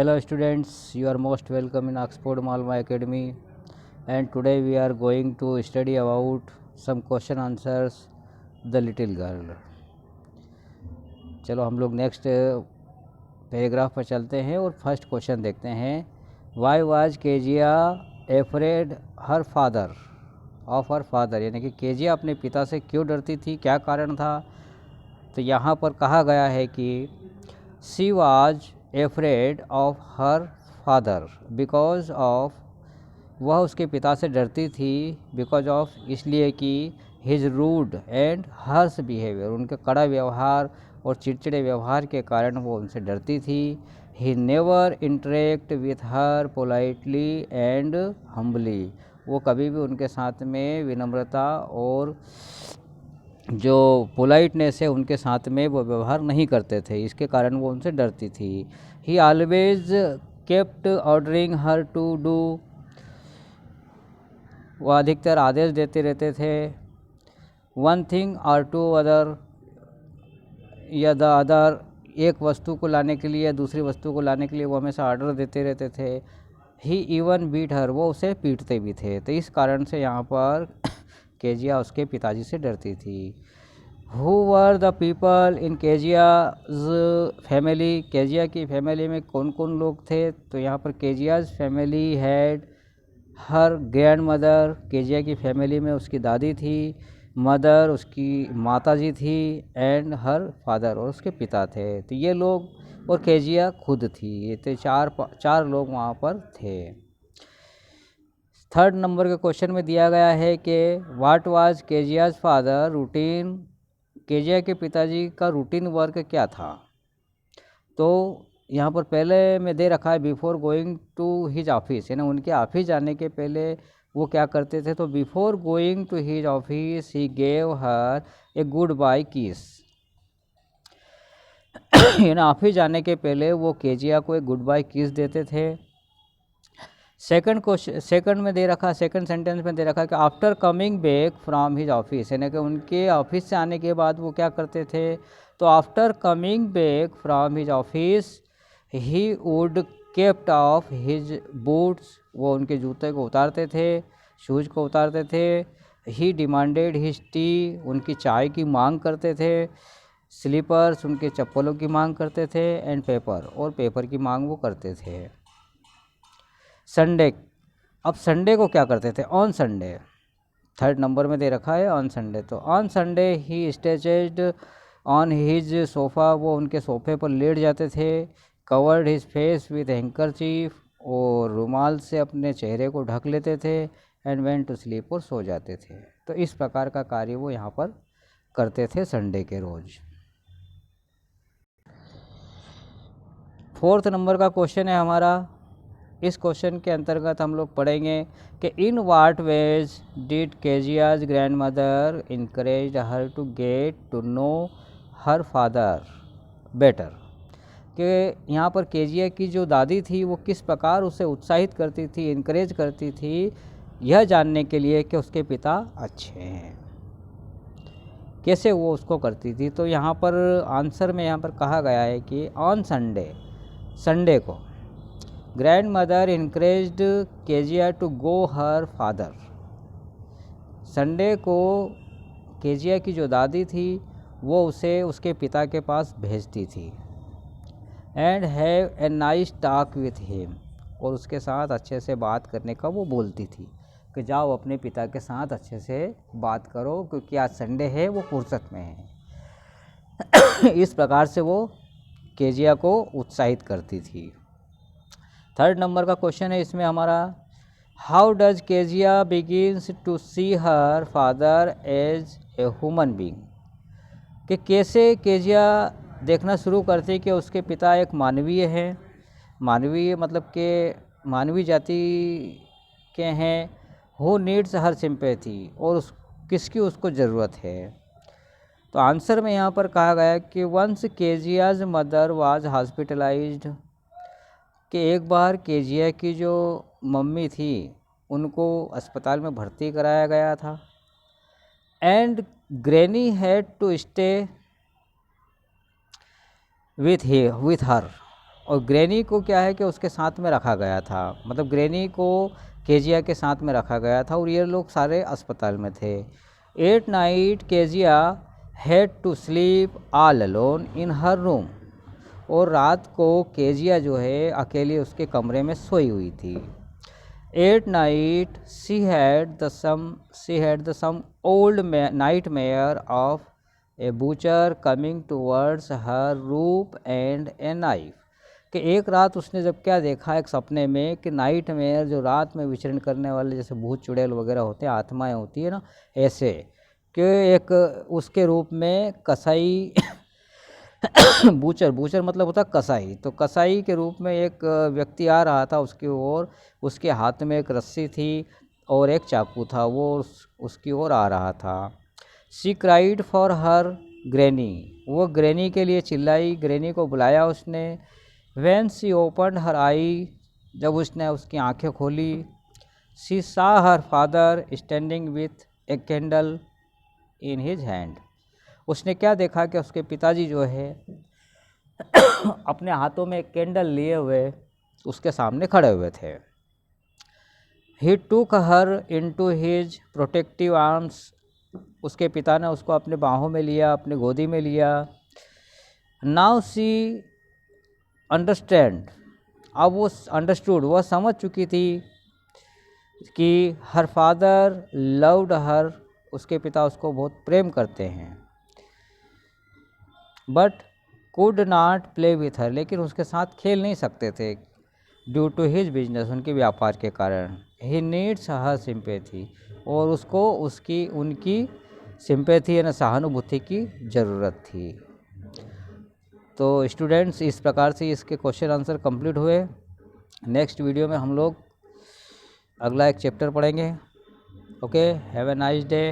Hello students, you are most welcome in Oxford Malma Academy, and today we are going to study about some question answers the little girl. चलो हम लोग next paragraph पर चलते हैं और first question देखते हैं. Why was Kezia afraid her father of her father, यानी कि केजिया अपने पिता से क्यों डरती थी, क्या कारण था. तो यहाँ पर कहा गया है कि she was afraid of her father because of, वह उसके पिता से डरती थी बिकॉज ऑफ इसलिए कि his rude and Harsh behaviour, उनके कड़ा व्यवहार और चिड़चिड़े व्यवहार के कारण वो उनसे डरती थी. He never interact with her politely and humbly, वो कभी भी उनके साथ में विनम्रता और जो पोलाइटनेस है उनके साथ में वो व्यवहार नहीं करते थे, इसके कारण वो उनसे डरती थी. He always kept ordering her to do, वो अधिकतर आदेश देते रहते थे. वन थिंग और टू अदर, या द अदर, एक वस्तु को लाने के लिए या दूसरी वस्तु को लाने के लिए वो हमेशा ऑर्डर देते रहते थे. ही इवन बीट हर, वो उसे पीटते भी थे. तो इस कारण से यहाँ पर केजिया उसके पिताजी से डरती थी. Who were the people in Keziah's family, Kezia की फैमिली में कौन कौन लोग थे. तो यहाँ पर Keziah's family had her grand mother, Kezia की फैमिली में उसकी दादी थी, मदर उसकी माता जी थी, एंड हर फादर और उसके पिता थे. तो ये लोग और केजिया खुद थी, ये तो चार लोग वहाँ पर थे. थर्ड नंबर के क्वेश्चन में दिया गया है कि what was Kezia's father routine, Kezia के पिताजी का रूटीन वर्क क्या था. तो यहाँ पर पहले में दे रखा है before going to his office, यानी उनके ऑफिस जाने के पहले वो क्या करते थे. तो before going to his office he gave her a goodbye kiss, यानी ऑफिस जाने के पहले वो केजिया को एक गुड बाय किस देते थे. सेकंड में दे रखा, सेकंड सेंटेंस में दे रखा कि after coming back from his office, यानी कि उनके ऑफिस से आने के बाद वो क्या करते थे. तो after coming back from his office he would kept of his boots, वो उनके जूते को उतारते थे, शूज़ को उतारते थे. ही डिमांडेड हिज टी, उनकी चाय की मांग करते थे. स्लीपर्स, उनके चप्पलों की मांग करते थे. एंड पेपर, और पेपर की मांग वो करते थे. संडे, अब संडे को क्या करते थे. ऑन संडे, थर्ड नंबर में दे रखा है ऑन संडे. तो on Sunday he stretched on his sofa, वो उनके सोफ़े पर लेट जाते थे. Covered his face with handkerchief, और रुमाल से अपने चेहरे को ढक लेते थे. एंड वेंट टू स्लीप, और सो जाते थे. तो इस प्रकार का कार्य वो यहाँ पर करते थे संडे के रोज़. फोर्थ नंबर का क्वेश्चन है हमारा. इस क्वेश्चन के अंतर्गत हम लोग पढ़ेंगे कि in what ways did Kezia's grandmother encourage her to get to know her father better, कि यहाँ पर केजिया की जो दादी थी वो किस प्रकार उसे उत्साहित करती थी, इनकरेज करती थी यह जानने के लिए कि उसके पिता अच्छे हैं. कैसे वो उसको करती थी. तो यहाँ पर आंसर में यहाँ पर कहा गया है कि ऑन संडे, संडे को grandmother encouraged Kezia to go her father, Sunday को केजिया की जो दादी थी वो उसे उसके पिता के पास भेजती थी. And have a nice talk with him, और उसके साथ अच्छे से बात करने का वो बोलती थी कि जाओ अपने पिता के साथ अच्छे से बात करो, क्योंकि आज संडे है, वो फुर्सत में है. इस प्रकार से वो केजिया को उत्साहित करती थी. थर्ड नंबर का क्वेश्चन है इसमें हमारा, how does Kezia begins to see her father as a human being, कि कैसे केजिया देखना शुरू करती कि उसके पिता एक मानवीय हैं. मानवीय मतलब कि मानवीय जाति के हैं. हु नीड्स हर सिंपैथी, और किसकी उसको ज़रूरत है. तो आंसर में यहाँ पर कहा गया कि once Kezia's mother was hospitalised, कि एक बार केजिया की जो मम्मी थी उनको अस्पताल में भर्ती कराया गया था. And granny had to stay with her, और ग्रैनी को क्या है कि उसके साथ में रखा गया था, मतलब ग्रैनी को केजिया के साथ में रखा गया था और ये लोग सारे अस्पताल में थे। At night Kezia had to sleep all alone in her room, और रात को केजिया जो है अकेली उसके कमरे में सोई हुई थी। At night she had the same old nightmare of a butcher coming towards her room and a knife, कि एक रात उसने जब क्या देखा एक सपने में कि नाइट मेयर जो रात में विचरण करने वाले जैसे भूत चुड़ैल वगैरह होते हैं, आत्माएं होती है ना, ऐसे कि एक उसके रूप में कसाई बूचर मतलब होता कसाई, तो कसाई के रूप में एक व्यक्ति आ रहा था उसकी ओर, उसके हाथ में एक रस्सी थी और एक चाकू था, वो उसकी ओर आ रहा था। She cried for her granny, वो ग्रैनी के लिए चिल्लाई, ग्रैनी को बुलाया उसने। व्हेन शी ओपन्ड हर आई, जब उसने उसकी आंखें खोली, शी सा her father standing with a candle in his hand, उसने क्या देखा कि उसके पिताजी जो है अपने हाथों में एक कैंडल लिए हुए उसके सामने खड़े हुए थे। ही टूक her into his protective arms, उसके पिता ने उसको अपने बाहों में लिया, अपने गोदी में लिया। नाउ शी अंडरस्टैंड, अब वो अंडरस्टूड, वह समझ चुकी थी कि हर फादर लव्ड हर, उसके पिता उसको बहुत प्रेम करते हैं। But could not play with her, लेकिन उसके साथ खेल नहीं सकते थे ड्यू टू हिज बिजनेस, उनके व्यापार के कारण। ही नीड्स हर सिंपैथी, और उसको उनकी सिंपैथी यानी सहानुभूति की ज़रूरत थी। तो स्टूडेंट्स, इस प्रकार से इसके क्वेश्चन आंसर कंप्लीट हुए। नेक्स्ट वीडियो में हम लोग अगला एक चैप्टर पढ़ेंगे। Okay, have a nice day.